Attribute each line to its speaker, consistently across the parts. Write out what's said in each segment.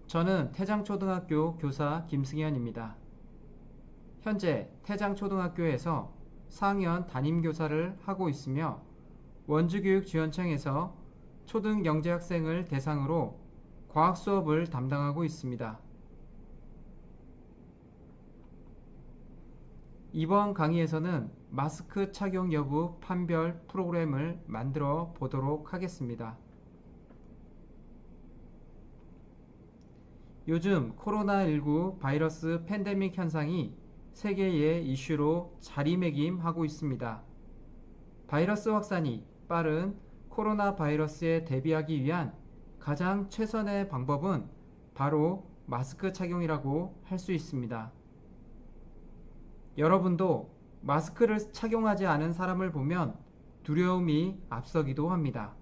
Speaker 1: 저는 태장초등학교 교사 김승현입니다. 현재 태장초등학교에서 4학년 담임교사를 하고 있으며 원주교육지원청에서 초등영재학생을 대상으로 과학 수업을 담당하고 있습니다. 이번 강의에서는 마스크 착용 여부 판별 프로그램을 만들어 보도록 하겠습니다. 요즘 코로나19 바이러스 팬데믹 현상이 세계의 이슈로 자리매김하고 있습니다. 바이러스 확산이 빠른 코로나 바이러스에 대비하기 위한 가장 최선의 방법은 바로 마스크 착용이라고 할 수 있습니다. 여러분도 마스크를 착용하지 않은 사람을 보면 두려움이 앞서기도 합니다.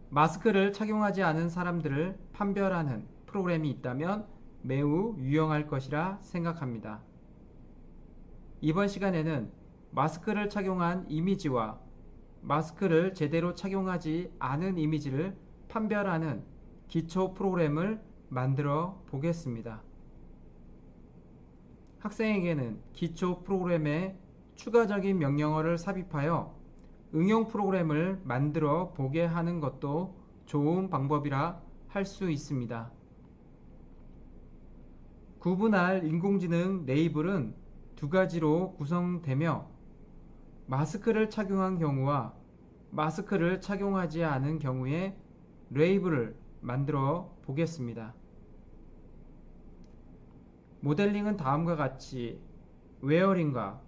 Speaker 1: 마스크를 착용하지 않은 사람들을 판별하는 프로그램이 있다면 매우 유용할 것이라 생각합니다. 이번 시간에는 마스크를 착용한 이미지와 마스크를 제대로 착용하지 않은 이미지를 판별하는 기초 프로그램을 만들어 보겠습니다. 학생에게는 기초 프로그램에 추가적인 명령어를 삽입하여 응용 프로그램을 만들어 보게 하는 것도 좋은 방법이라 할 수 있습니다. 구분할 인공지능 레이블은 두 가지로 구성되며 마스크를 착용한 경우와 마스크를 착용하지 않은 경우에 레이블을 만들어 보겠습니다. 모델링은 다음과 같이 웨어링과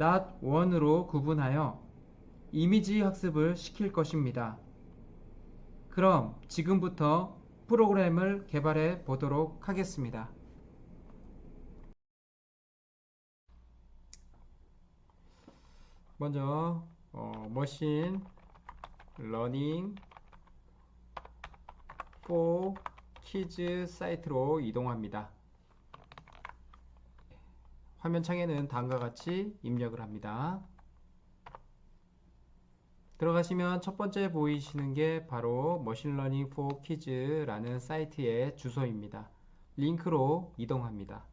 Speaker 1: not one으로 구분하여 이미지 학습을 시킬 것입니다. 그럼 지금부터 프로그램을 개발해 보도록 하겠습니다. 먼저 머신 러닝 for 키즈 사이트로 이동합니다. 화면창에는 다음과 같이 입력을 합니다. 들어가시면 첫 번째 보이시는 게 바로 머신러닝 for 키즈라는 사이트의 주소입니다. 링크로 이동합니다.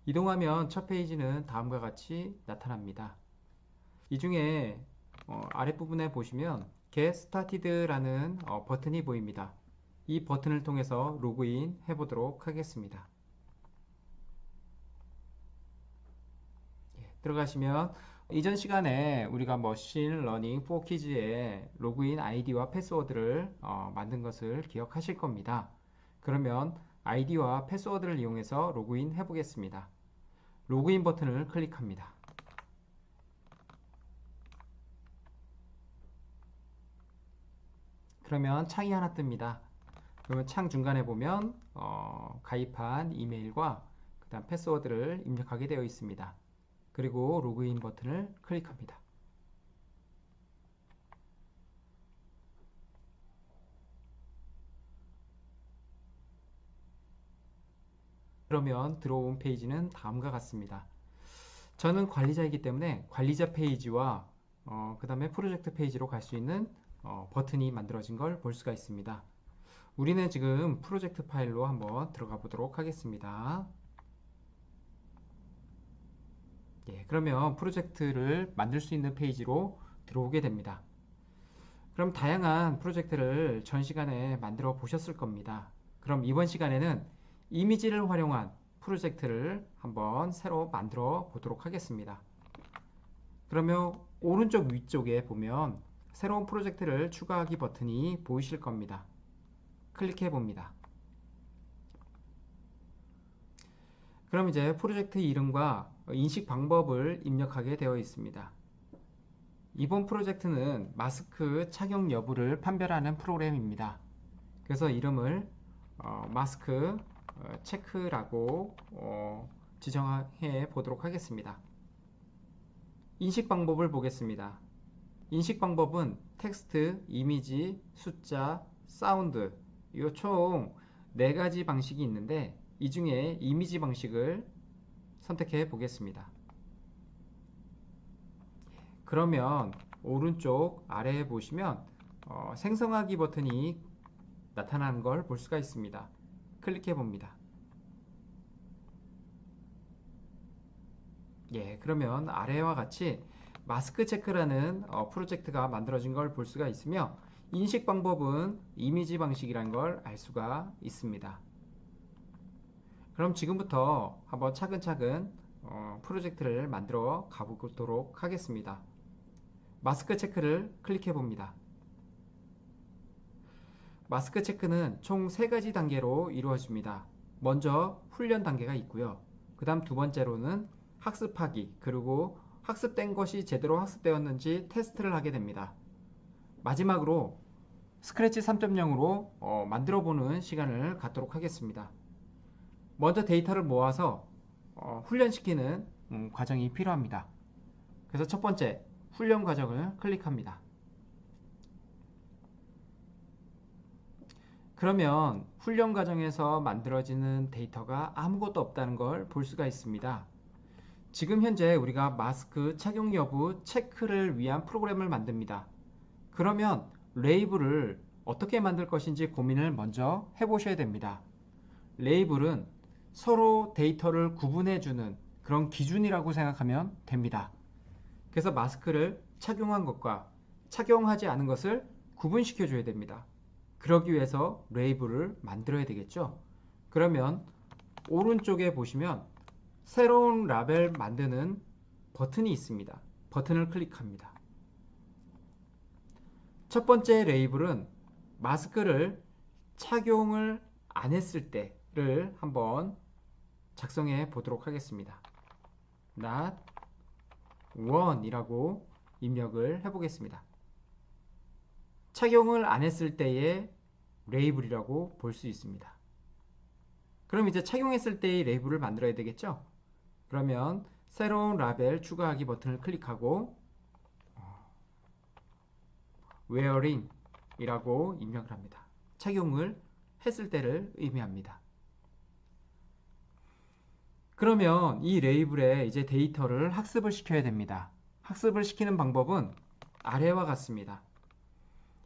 Speaker 1: 이동하면 첫 페이지는 다음과 같이 나타납니다. 이 중에 아랫부분에 보시면 Get Started라는 버튼이 보입니다. 이 버튼을 통해서 로그인 해보도록 하겠습니다. 들어가시면 이전 시간에 우리가 머신 러닝 4키즈의 로그인 아이디와 패스워드를 만든 것을 기억하실 겁니다. 그러면 아이디와 패스워드를 이용해서 로그인 해 보겠습니다. 로그인 버튼을 클릭합니다. 그러면 창이 하나 뜹니다. 그러면 창 중간에 보면 가입한 이메일과 그 다음 패스워드를 입력하게 되어 있습니다. 그리고 로그인 버튼을 클릭합니다. 그러면 들어온 페이지는 다음과 같습니다. 저는 관리자이기 때문에 관리자 페이지와 그 다음에 프로젝트 페이지로 갈 수 있는 버튼이 만들어진 걸 볼 수가 있습니다. 우리는 지금 프로젝트 파일로 한번 들어가 보도록 하겠습니다. 예, 그러면 프로젝트를 만들 수 있는 페이지로 들어오게 됩니다. 그럼 다양한 프로젝트를 전 시간에 만들어 보셨을 겁니다. 그럼 이번 시간에는 이미지를 활용한 프로젝트를 한번 새로 만들어 보도록 하겠습니다. 그러면 오른쪽 위쪽에 보면 새로운 프로젝트를 추가하기 버튼이 보이실 겁니다. 클릭해 봅니다. 그럼 이제 프로젝트 이름과 인식 방법을 입력하게 되어 있습니다. 이번 프로젝트는 마스크 착용 여부를 판별하는 프로그램입니다. 그래서 이름을 마스크 체크라고 지정해 보도록 하겠습니다. 인식 방법을 보겠습니다. 인식 방법은 텍스트, 이미지, 숫자, 사운드 이 총 4가지 방식이 있는데 이 중에 이미지 방식을 선택해 보겠습니다. 그러면 오른쪽 아래에 보시면 생성하기 버튼이 나타나는 걸 볼 수가 있습니다. 클릭해 봅니다. 예, 그러면 아래와 같이 마스크 체크라는 프로젝트가 만들어진 걸 볼 수가 있으며 인식 방법은 이미지 방식이라는 걸 알 수가 있습니다. 그럼 지금부터 한번 차근차근 프로젝트를 만들어 가보도록 하겠습니다. 마스크 체크를 클릭해 봅니다. 마스크 체크는 총 3가지 단계로 이루어집니다. 먼저 훈련 단계가 있고요. 그 다음 두 번째로는 학습하기, 그리고 학습된 것이 제대로 학습되었는지 테스트를 하게 됩니다. 마지막으로 스크래치 3.0으로 만들어 보는 시간을 갖도록 하겠습니다. 먼저 데이터를 모아서 훈련시키는 과정이 필요합니다. 그래서 첫 번째 훈련 과정을 클릭합니다. 그러면 훈련 과정에서 만들어지는 데이터가 아무것도 없다는 걸 볼 수가 있습니다. 지금 현재 우리가 마스크 착용 여부 체크를 위한 프로그램을 만듭니다. 그러면 레이블을 어떻게 만들 것인지 고민을 먼저 해보셔야 됩니다. 레이블은 서로 데이터를 구분해주는 그런 기준이라고 생각하면 됩니다. 그래서 마스크를 착용한 것과 착용하지 않은 것을 구분시켜 줘야 됩니다. 그러기 위해서 레이블을 만들어야 되겠죠. 그러면 오른쪽에 보시면 새로운 라벨 만드는 버튼이 있습니다. 버튼을 클릭합니다. 첫 번째 레이블은 마스크를 착용을 안 했을 때를 한번 작성해 보도록 하겠습니다. not one 이라고 입력을 해 보겠습니다. 착용을 안 했을 때의 레이블이라고 볼 수 있습니다. 그럼 이제 착용했을 때의 레이블을 만들어야 되겠죠? 그러면 새로운 라벨 추가하기 버튼을 클릭하고 wearing 이라고 입력을 합니다. 착용을 했을 때를 의미합니다. 그러면 이 레이블에 이제 데이터를 학습을 시켜야 됩니다. 학습을 시키는 방법은 아래와 같습니다.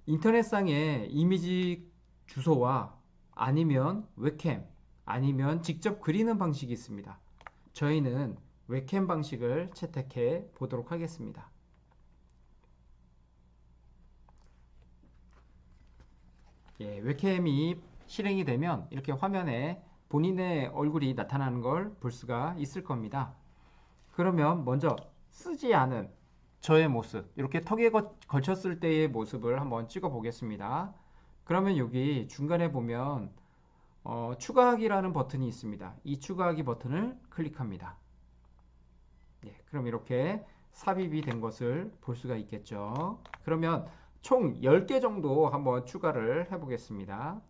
Speaker 1: 인터넷상에 이미지 주소와 아니면 웹캠 아니면 직접 그리는 방식이 있습니다. 저희는 웹캠 방식을 채택해 보도록 하겠습니다. 예, 웹캠이 실행이 되면 이렇게 화면에 본인의 얼굴이 나타나는 걸 볼 수가 있을 겁니다. 그러면 먼저 쓰지 않은 저의 모습, 이렇게 턱에 걸쳤을 때의 모습을 한번 찍어 보겠습니다. 그러면 여기 중간에 보면 추가하기라는 버튼이 있습니다. 이 추가하기 버튼을 클릭합니다. 예, 그럼 이렇게 삽입이 된 것을 볼 수가 있겠죠. 그러면 총 10개 정도 한번 추가를 해 보겠습니다.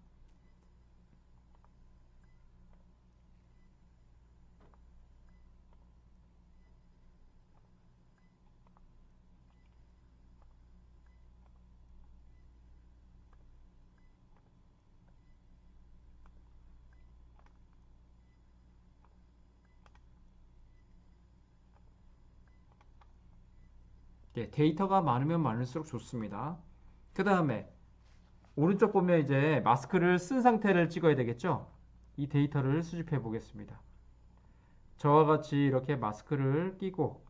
Speaker 1: 예, 데이터가 많으면 많을수록 좋습니다. 그 다음에 오른쪽 보면 이제 마스크를 쓴 상태를 찍어야 되겠죠? 이 데이터를 수집해 보겠습니다. 저와 같이 이렇게 마스크를 끼고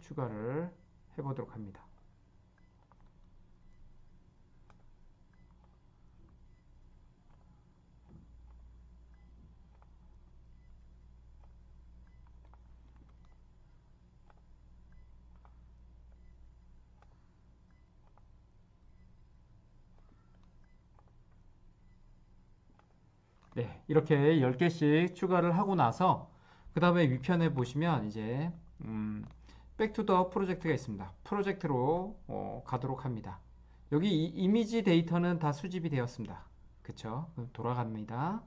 Speaker 1: 추가를 해 보도록 합니다. 네, 이렇게 10개씩 추가를 하고 나서 그 다음에 위편에 보시면 이제 백투더 프로젝트가 있습니다. 프로젝트로 가도록 합니다. 여기 이 이미지 데이터는 다 수집이 되었습니다. 그쵸? 돌아갑니다.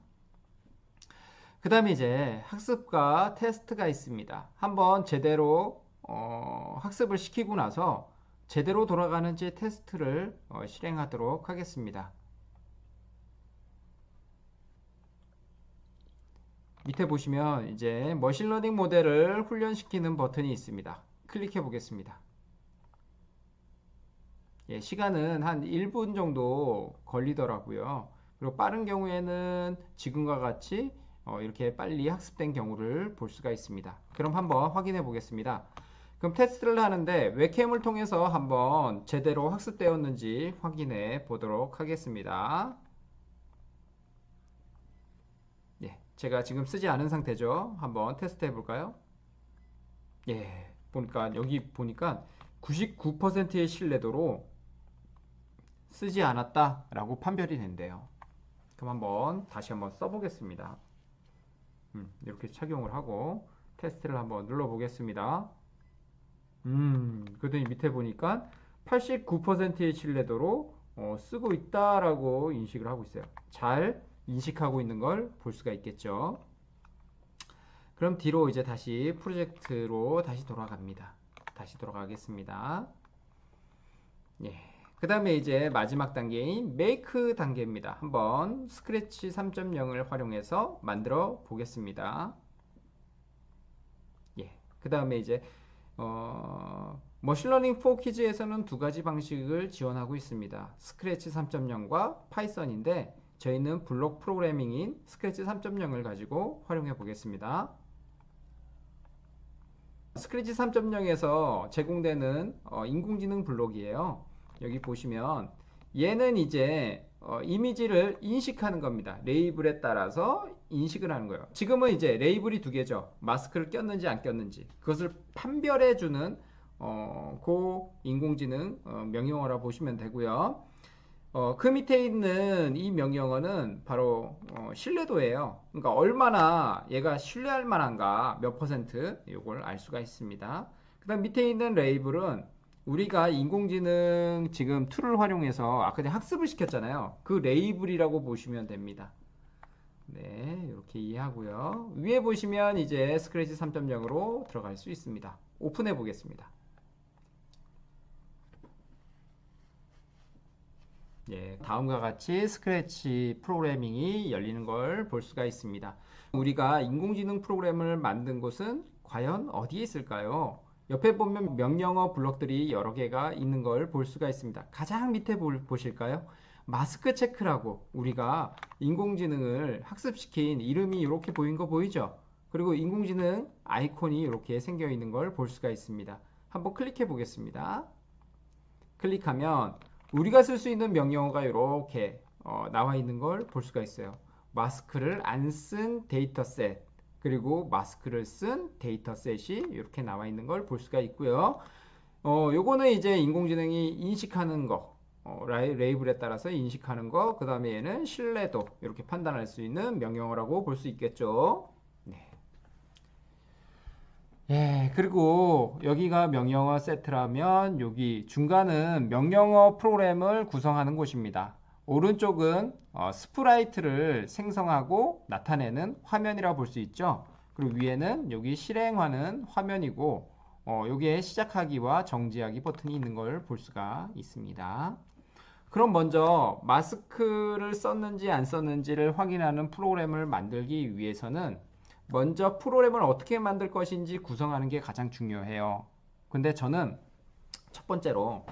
Speaker 1: 그 다음에 이제 학습과 테스트가 있습니다. 한번 제대로 학습을 시키고 나서 제대로 돌아가는지 테스트를 실행하도록 하겠습니다. 밑에 보시면 이제 머신러닝 모델을 훈련시키는 버튼이 있습니다. 클릭해 보겠습니다. 예, 시간은 한 1분 정도 걸리더라고요. 그리고 빠른 경우에는 지금과 같이 이렇게 빨리 학습된 경우를 볼 수가 있습니다. 그럼 한번 확인해 보겠습니다. 그럼 테스트를 하는데 웹캠을 통해서 한번 제대로 학습되었는지 확인해 보도록 하겠습니다. 예, 제가 지금 쓰지 않은 상태죠. 한번 테스트 해볼까요? 예, 보니까 여기 보니까 99%의 신뢰도로 쓰지 않았다라고 판별이 된대요. 그럼 다시 한번 써보겠습니다. 이렇게 착용을 하고 테스트를 한번 눌러보겠습니다. 그랬더니 밑에 보니까 89%의 신뢰도로 쓰고 있다라고 인식을 하고 있어요. 잘 인식하고 있는 걸 볼 수가 있겠죠. 그럼 뒤로 이제 다시 프로젝트로 다시 돌아갑니다. 다시 돌아가겠습니다. 예. 그 다음에 이제 마지막 단계인 make 단계입니다. 한번 스크래치 3.0을 활용해서 만들어 보겠습니다. 예. 그 다음에 이제 머신러닝 for 키즈에서는 두 가지 방식을 지원하고 있습니다. 스크래치 3.0과 파이썬인데 저희는 블록 프로그래밍인 스크래치 3.0을 가지고 활용해 보겠습니다. 스크래치 3.0에서 제공되는 인공지능 블록이에요. 여기 보시면 얘는 이제 이미지를 인식하는 겁니다. 레이블에 따라서 인식을 하는 거예요. 지금은 이제 레이블이 두 개죠. 마스크를 꼈는지 안 꼈는지 그것을 판별해 주는 그 인공지능 명령어라 보시면 되고요. 그 밑에 있는 이 명령어는 바로 신뢰도예요. 그러니까 얼마나 얘가 신뢰할 만한가 몇 퍼센트 이걸 알 수가 있습니다. 그 다음 밑에 있는 레이블은 우리가 인공지능 지금 툴을 활용해서 아까 전에 학습을 시켰잖아요. 그 레이블이라고 보시면 됩니다. 네, 이렇게 이해하고요. 위에 보시면 이제 스크래치 3.0으로 들어갈 수 있습니다. 오픈해 보겠습니다. 예, 다음과 같이 스크래치 프로그래밍이 열리는 걸 볼 수가 있습니다. 우리가 인공지능 프로그램을 만든 곳은 과연 어디에 있을까요? 옆에 보면 명령어 블록들이 여러 개가 있는 걸 볼 수가 있습니다. 가장 밑에 보실까요? 마스크 체크라고 우리가 인공지능을 학습시킨 이름이 이렇게 보인 거 보이죠? 그리고 인공지능 아이콘이 이렇게 생겨 있는 걸 볼 수가 있습니다. 한번 클릭해 보겠습니다. 클릭하면 우리가 쓸 수 있는 명령어가 이렇게 나와 있는 걸 볼 수가 있어요. 마스크를 안 쓴 데이터셋 그리고 마스크를 쓴 데이터셋이 이렇게 나와 있는 걸 볼 수가 있고요. 요거는 이제 인공지능이 인식하는 거 레이블에 따라서 인식하는 거, 그 다음에 얘는 신뢰도 이렇게 판단할 수 있는 명령어라고 볼 수 있겠죠. 네. 예, 그리고 여기가 명령어 세트라면 여기 중간은 명령어 프로그램을 구성하는 곳입니다. 오른쪽은 스프라이트를 생성하고 나타내는 화면이라고 볼 수 있죠. 그리고 위에는 여기 실행하는 화면이고 여기에 시작하기와 정지하기 버튼이 있는 걸 볼 수가 있습니다. 그럼 먼저 마스크를 썼는지 안 썼는지를 확인하는 프로그램을 만들기 위해서는 먼저 프로그램을 어떻게 만들 것인지 구성하는 게 가장 중요해요. 근데 저는 첫 번째로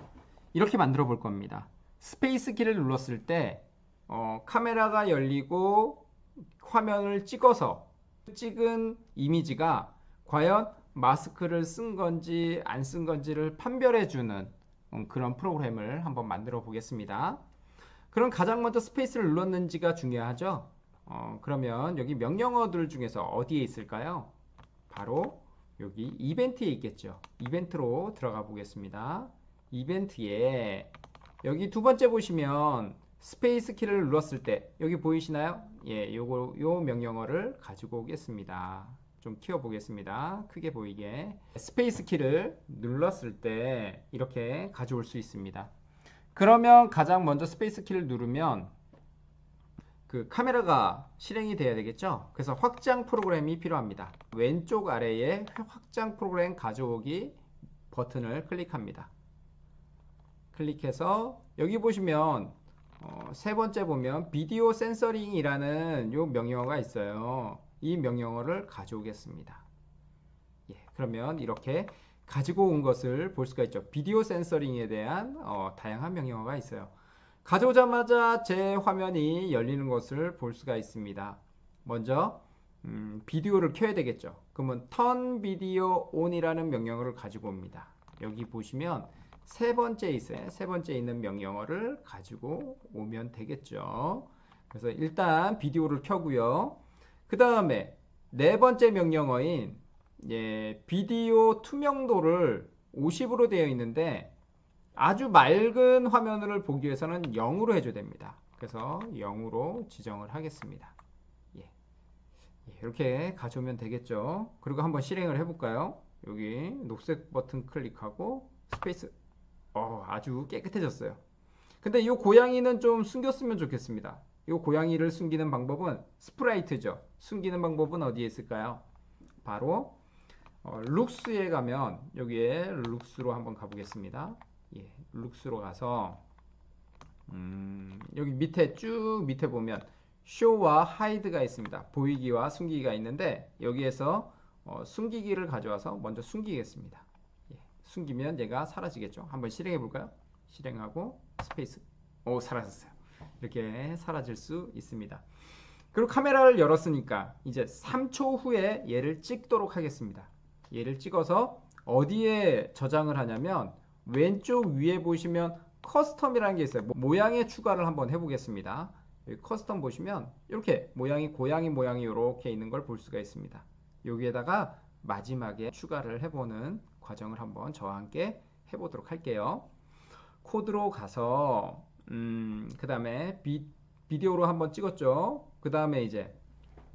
Speaker 1: 이렇게 만들어 볼 겁니다. 스페이스 키를 눌렀을 때 카메라가 열리고 화면을 찍어서 찍은 이미지가 과연 마스크를 쓴 건지 안 쓴 건지를 판별해 주는 그런 프로그램을 한번 만들어 보겠습니다. 그럼 가장 먼저 스페이스를 눌렀는지가 중요하죠. 그러면 여기 명령어들 중에서 어디에 있을까요? 바로 여기 이벤트에 있겠죠. 이벤트로 들어가 보겠습니다. 이벤트에 여기 두 번째 보시면 스페이스 키를 눌렀을 때 여기 보이시나요? 예, 요 명령어를 가지고 오겠습니다. 좀 키워 보겠습니다. 크게 보이게. 스페이스 키를 눌렀을 때 이렇게 가져올 수 있습니다. 그러면 가장 먼저 스페이스 키를 누르면 그 카메라가 실행이 돼야 되겠죠. 그래서 확장 프로그램이 필요합니다. 왼쪽 아래에 확장 프로그램 가져오기 버튼을 클릭합니다. 클릭해서 여기 보시면 세 번째 보면 비디오 센서링이라는 요 명령어가 있어요. 이 명령어를 가져오겠습니다. 예, 그러면 이렇게 가지고 온 것을 볼 수가 있죠. 비디오 센서링에 대한 다양한 명령어가 있어요. 가져오자마자 제 화면이 열리는 것을 볼 수가 있습니다. 먼저 비디오를 켜야 되겠죠. 그러면 turn video on이라는 명령어를 가지고 옵니다. 여기 보시면 세 번째 있어요. 세 번째 있는 명령어를 가지고 오면 되겠죠. 그래서 일단 비디오를 켜고요. 그 다음에 네 번째 명령어인 비디오 투명도를 50으로 되어 있는데 아주 맑은 화면을 보기 위해서는 0으로 해줘야 됩니다. 그래서 0으로 지정을 하겠습니다. 이렇게 가져오면 되겠죠. 그리고 한번 실행을 해볼까요? 여기 녹색 버튼 클릭하고 스페이스. 아주 깨끗해졌어요. 근데 이 고양이는 좀 숨겼으면 좋겠습니다. 이 고양이를 숨기는 방법은 스프라이트죠. 숨기는 방법은 어디에 있을까요? 바로 룩스에 가면 여기에 룩스로 한번 가보겠습니다. 룩스로 가서 여기 밑에 쭉 밑에 보면 show와 hide가 있습니다. 보이기와 숨기기가 있는데 여기에서 숨기기를 가져와서 먼저 숨기겠습니다. 숨기면 얘가 사라지겠죠. 한번 실행해 볼까요? 실행하고 스페이스. 사라졌어요. 이렇게 사라질 수 있습니다. 그리고 카메라를 열었으니까 이제 3초 후에 얘를 찍도록 하겠습니다. 얘를 찍어서 어디에 저장을 하냐면 왼쪽 위에 보시면 커스텀이라는 게 있어요. 모양의 추가를 한번 해보겠습니다. 여기 커스텀 보시면 이렇게 모양이 고양이 모양이 이렇게 있는 걸 볼 수가 있습니다. 여기에다가 마지막에 추가를 해보는 과정을 한번 저와 함께 해보도록 할게요. 코드로 가서 그 다음에 비디오로 한번 찍었죠. 그 다음에 이제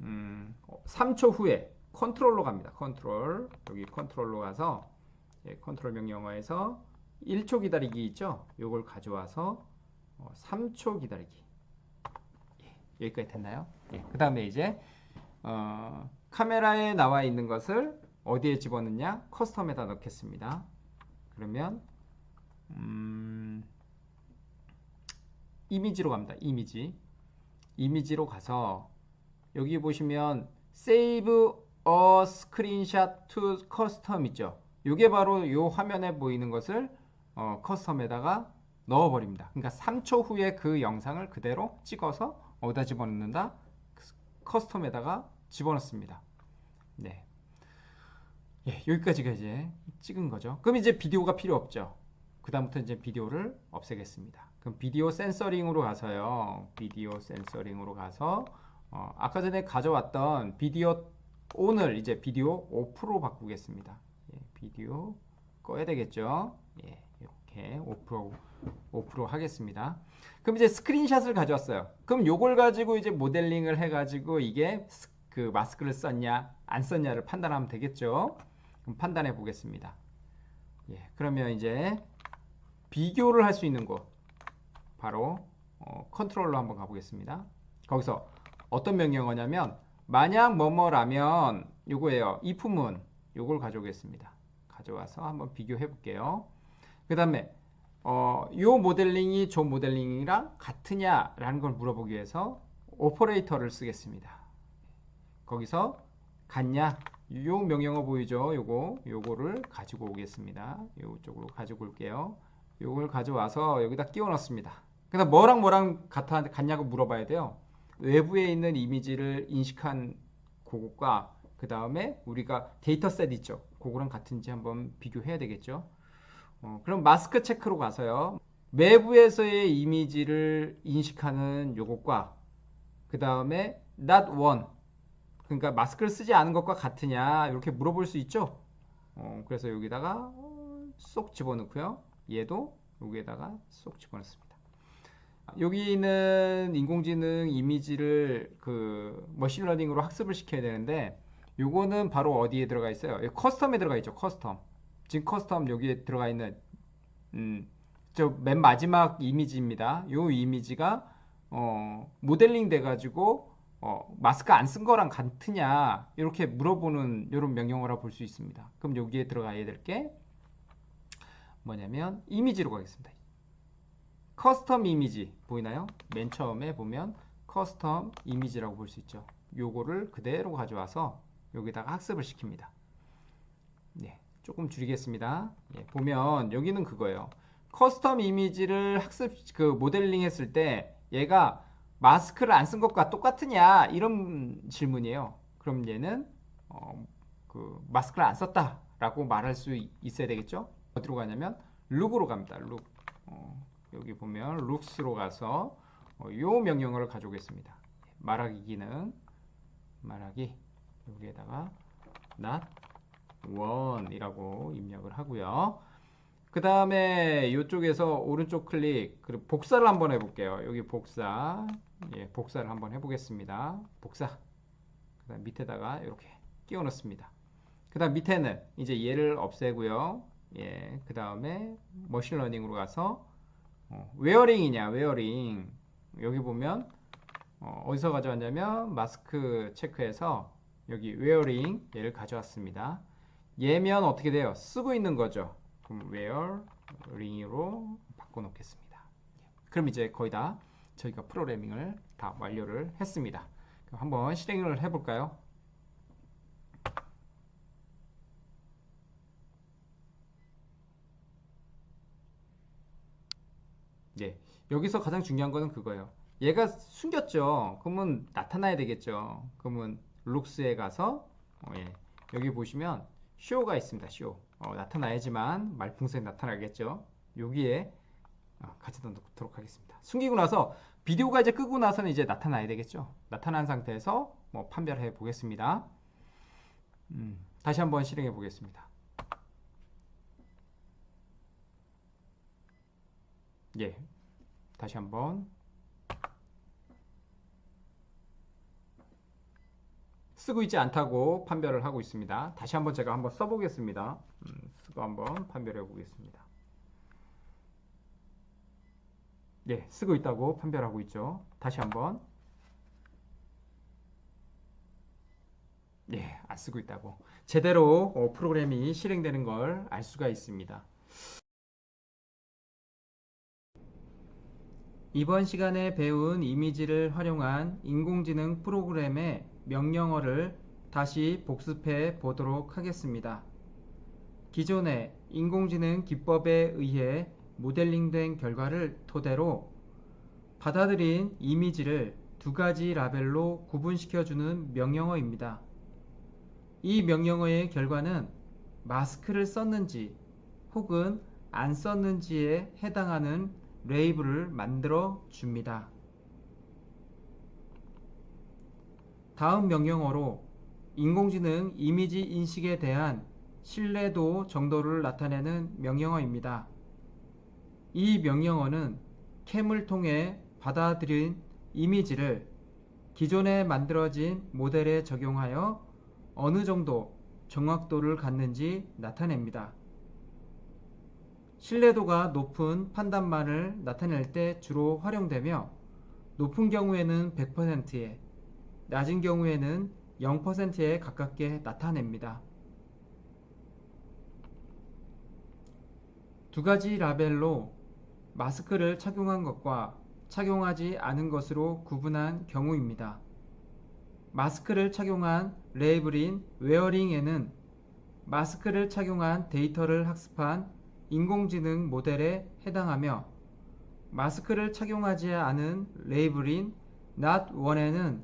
Speaker 1: 3초 후에 컨트롤로 갑니다. 컨트롤, 여기 컨트롤로 가서 컨트롤 명령어에서 1초 기다리기 있죠. 요걸 가져와서 3초 기다리기. 여기까지 됐나요? 그 다음에 이제 카메라에 나와 있는 것을 어디에 집어넣냐? 커스텀에다 넣겠습니다. 그러면 이미지로 갑니다. 이미지로 가서 여기 보시면 Save a Screenshot to Custom 있죠. 이게 바로 이 화면에 보이는 것을 커스텀에다가 넣어버립니다. 그러니까 3초 후에 그 영상을 그대로 찍어서 어디다 집어넣는다? 커스텀에다가 집어넣습니다. 네. 여기까지가 이제 찍은 거죠. 그럼 이제 비디오가 필요 없죠. 그 다음부터 이제 비디오를 없애겠습니다. 그럼 비디오 센서링으로 가서요. 비디오 센서링으로 가서 아까 전에 가져왔던 비디오 온을 이제 비디오 오프로 바꾸겠습니다. 비디오 꺼야 되겠죠. 이렇게 오프로 하겠습니다. 그럼 이제 스크린샷을 가져왔어요. 그럼 요걸 가지고 이제 모델링을 해가지고 이게 그 마스크를 썼냐 안 썼냐를 판단하면 되겠죠. 그럼 판단해 보겠습니다. 그러면 이제 비교를 할 수 있는 곳 바로 컨트롤로 한번 가보겠습니다. 거기서 어떤 명령어냐면 만약 뭐뭐라면 요거예요. if문 요걸 가져오겠습니다. 가져와서 한번 비교해 볼게요. 그 다음에 요 모델링이 저 모델링이랑 같으냐라는 걸 물어보기 위해서 오퍼레이터를 쓰겠습니다. 거기서 같냐? 요 명령어 보이죠? 요거를 가지고 오겠습니다. 요쪽으로 가지고 올게요. 요걸 가져와서 여기다 끼워 넣습니다. 그다음 뭐랑 같냐고 물어봐야 돼요. 외부에 있는 이미지를 인식한 그것과 그 다음에 우리가 데이터셋 있죠. 그거랑 같은지 한번 비교해야 되겠죠. 그럼 마스크 체크로 가서요. 외부에서의 이미지를 인식하는 요것과 그 다음에 not one 그러니까 마스크를 쓰지 않은 것과 같으냐 이렇게 물어볼 수 있죠. 그래서 여기다가 쏙 집어넣고요. 얘도 여기에다가 쏙 집어넣습니다. 여기 있는 인공지능 이미지를 그 머신러닝으로 학습을 시켜야 되는데 요거는 바로 어디에 들어가 있어요? 커스텀에 들어가 있죠. 커스텀. 지금 커스텀 여기에 들어가 있는 저 맨 마지막 이미지입니다. 요 이미지가 모델링 돼 가지고 마스크 안 쓴 거랑 같으냐 이렇게 물어보는 이런 명령어라 볼 수 있습니다. 그럼 여기에 들어가야 될 게 뭐냐면 이미지로 가겠습니다. 커스텀 이미지 보이나요? 맨 처음에 보면 커스텀 이미지라고 볼 수 있죠. 요거를 그대로 가져와서 여기다가 학습을 시킵니다. 조금 줄이겠습니다. 예, 보면 여기는 그거예요. 커스텀 이미지를 모델링 했을 때 얘가 마스크를 안 쓴 것과 똑같으냐 이런 질문이에요. 그럼 얘는 마스크를 안 썼다라고 말할 수 있어야 되겠죠. 어디로 가냐면 룩으로 갑니다. 룩. 여기 보면 룩스로 가서 요 명령어를 가져오겠습니다. 말하기 기능, 말하기 여기에다가 not one이라고 입력을 하고요. 그 다음에 이쪽에서 오른쪽 클릭, 그리고 복사를 한번 해볼게요. 여기 복사, 예, 복사를 한번 해보겠습니다. 복사. 그 다음 밑에다가 이렇게 끼워 넣습니다. 그 다음 밑에는 이제 얘를 없애고요. 예, 그 다음에 머신러닝으로 가서 웨어링이냐, 웨어링. 여기 보면 어디서 가져왔냐면 마스크 체크해서 여기 웨어링 얘를 가져왔습니다. 얘면 어떻게 돼요? 쓰고 있는 거죠. 그럼 웨어링으로 바꿔놓겠습니다. 그럼 이제 거의 다 저희가 프로그래밍을 다 완료를 했습니다. 그럼 한번 실행을 해볼까요? 네, 여기서 가장 중요한 거는 그거예요. 얘가 숨겼죠. 그러면 나타나야 되겠죠. 그러면 룩스에 가서 예, 여기 보시면 쇼가 있습니다. 쇼. 나타나야지만 말풍선이 나타나겠죠. 여기에 같이 넣도록 하겠습니다. 숨기고 나서 비디오가 이제 끄고 나서는 이제 나타나야 되겠죠. 나타난 상태에서 판별해 보겠습니다. 다시 한번 실행해 보겠습니다. 예, 다시 한번 쓰고 있지 않다고 판별을 하고 있습니다. 다시 한번 제가 한번 써보겠습니다. 쓰고 한번 판별해 보겠습니다. 예, 쓰고 있다고 판별하고 있죠. 다시 한번. 예, 안 쓰고 있다고. 제대로 프로그램이 실행되는 걸 알 수가 있습니다. 이번 시간에 배운 이미지를 활용한 인공지능 프로그램의 명령어를 다시 복습해 보도록 하겠습니다. 기존의 인공지능 기법에 의해 모델링된 결과를 토대로 받아들인 이미지를 두 가지 라벨로 구분시켜주는 명령어입니다. 이 명령어의 결과는 마스크를 썼는지 혹은 안 썼는지에 해당하는 레이블을 만들어 줍니다. 다음 명령어로 인공지능 이미지 인식에 대한 신뢰도 정도를 나타내는 명령어입니다. 이 명령어는 캠을 통해 받아들인 이미지를 기존에 만들어진 모델에 적용하여 어느 정도 정확도를 갖는지 나타냅니다. 신뢰도가 높은 판단만을 나타낼 때 주로 활용되며 높은 경우에는 100%에 낮은 경우에는 0%에 가깝게 나타냅니다. 두 가지 라벨로 마스크를 착용한 것과 착용하지 않은 것으로 구분한 경우입니다. 마스크를 착용한 레이블인 웨어링에는 마스크를 착용한 데이터를 학습한 인공지능 모델에 해당하며 마스크를 착용하지 않은 레이블인 not one에는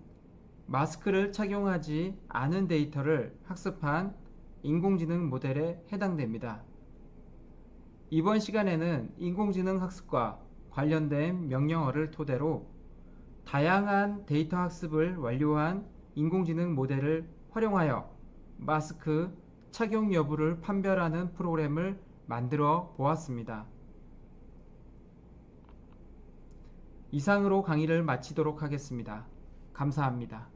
Speaker 1: 마스크를 착용하지 않은 데이터를 학습한 인공지능 모델에 해당됩니다. 이번 시간에는 인공지능 학습과 관련된 명령어를 토대로 다양한 데이터 학습을 완료한 인공지능 모델을 활용하여 마스크 착용 여부를 판별하는 프로그램을 만들어 보았습니다. 이상으로 강의를 마치도록 하겠습니다. 감사합니다.